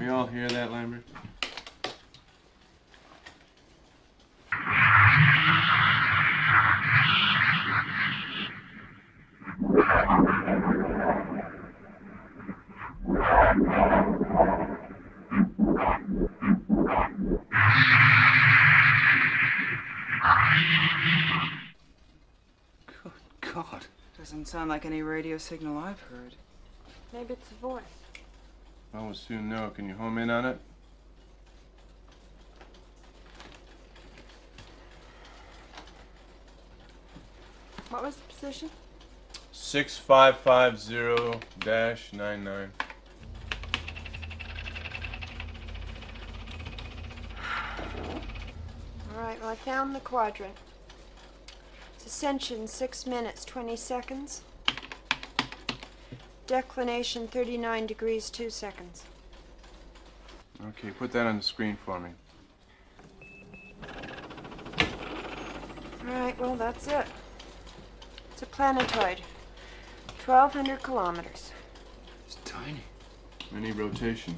we all hear that, Lambert? Good God. Doesn't sound like any radio signal I've heard. Maybe it's a voice. Well, we'll soon know. Can you home in on it? What was the position? 6550-99. All right, well, I found the quadrant. It's ascension 6 minutes, 20 seconds. Declination 39 degrees, 2 seconds. Okay, put that on the screen for me. All right, well, that's it. It's a planetoid. 1,200 kilometers. It's tiny. Any rotation?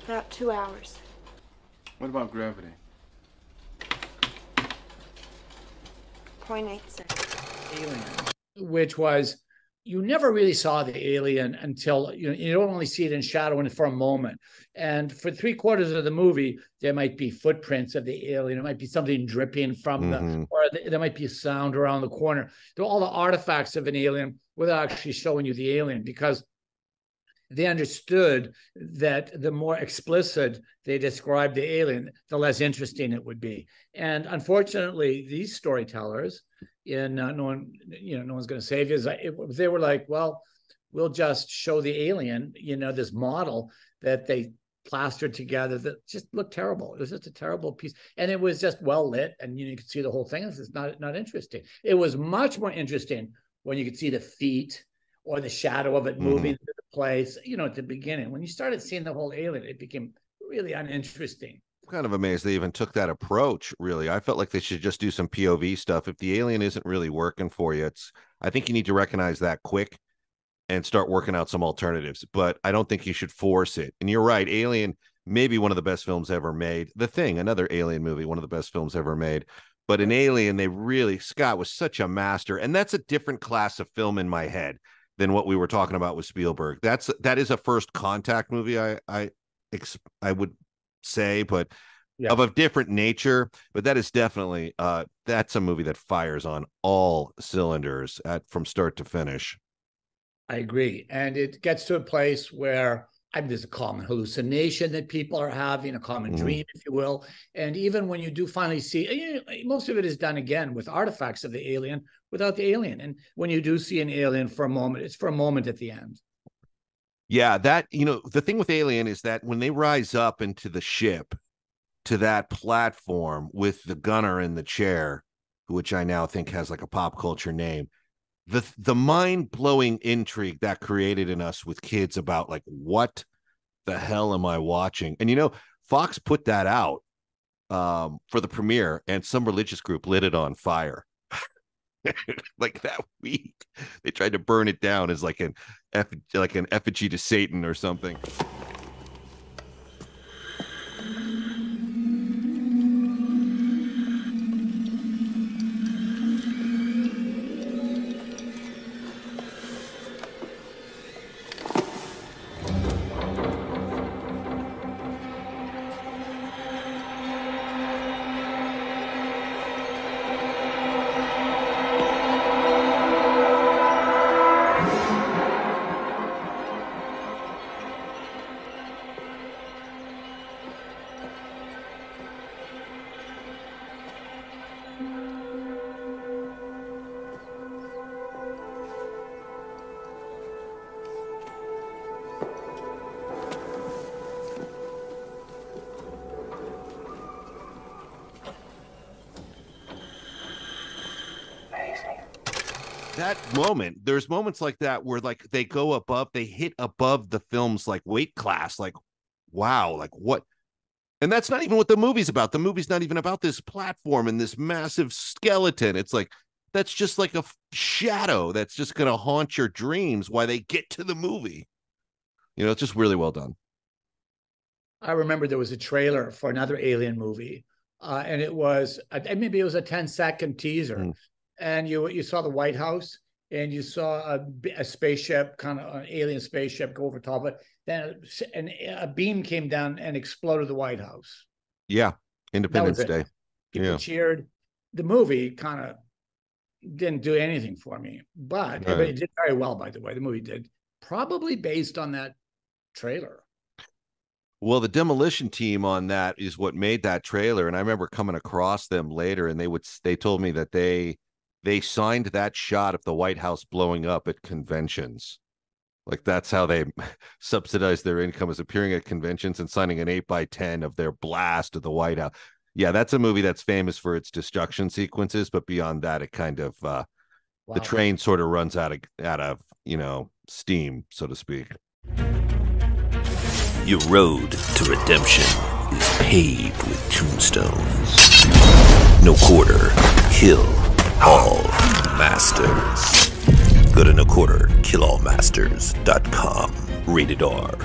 About 2 hours. What about gravity? 0.86. Alien, which was, you never really saw the alien until, you don't only see it in shadow and for a moment. And for 3/4 of the movie, there might be footprints of the alien. It might be something dripping from there might be a sound around the corner. All the artifacts of an alien without actually showing you the alien, because they understood that the more explicit they described the alien, the less interesting it would be. And unfortunately, these storytellers, no one's going to save you. They were like, well, we'll just show the alien, this model that they plastered together that just looked terrible. It was just a terrible piece, and it was just well lit, and you could see the whole thing. It's not interesting. It was much more interesting when you could see the feet or the shadow of it moving into the place. At the beginning, when you started seeing the whole alien, it became really uninteresting. I'm kind of amazed they even took that approach, really. I felt like they should just do some POV stuff. If the alien isn't really working for you, I think you need to recognize that quick and start working out some alternatives. But I don't think you should force it. And you're right, Alien, maybe one of the best films ever made. The Thing, another alien movie, one of the best films ever made. But in Alien, Scott was such a master. And that's a different class of film in my head than what we were talking about with Spielberg. That is a first contact movie, I would say, but of a different nature. But that is definitely that's a movie that fires on all cylinders from start to finish. I agree. And it gets to a place where there's a common hallucination that people are having, a common dream, if you will. And even when you do finally see, most of it is done again with artifacts of the alien without the alien. And when you do see an alien for a moment, it's for a moment at the end. Yeah, the thing with Alien is that when they rise up into the ship to that platform with the gunner in the chair, which I now think has like a pop culture name, the mind-blowing intrigue that created in us with kids about like, what the hell am I watching? And Fox put that out for the premiere, and some religious group lit it on fire. Like that week they tried to burn it down as like an effigy to Satan or something. That moment, there's moments like that where like they hit above the film's like weight class, like, wow, like what? And that's not even what the movie's about. The movie's not even about this platform and this massive skeleton. It's like, that's just like a shadow that's just going to haunt your dreams while they get to the movie. You know, it's just really well done. I remember there was a trailer for another Alien movie, and it was maybe it was a 10-second teaser, and you saw the White House, and you saw a spaceship, kind of an alien spaceship, go over top of it. Then a beam came down and exploded the White House. Yeah, Independence Day. People cheered. The movie kind of didn't do anything for me, but it did very well, by the way. The movie did, probably based on that trailer. Well, the Demolition Team on that is what made that trailer. And I remember coming across them later, and they told me that they signed that shot of the White House blowing up at conventions. Like, that's how they subsidized their income, is appearing at conventions and signing an 8x10 of their blast of the White House. Yeah, that's a movie that's famous for its destruction sequences, but beyond that, it kind of the train sort of runs out of steam, so to speak. Your road to redemption is paved with tombstones. No quarter, kill all masters. Go to noquarterkillallmasters.com. Rated R.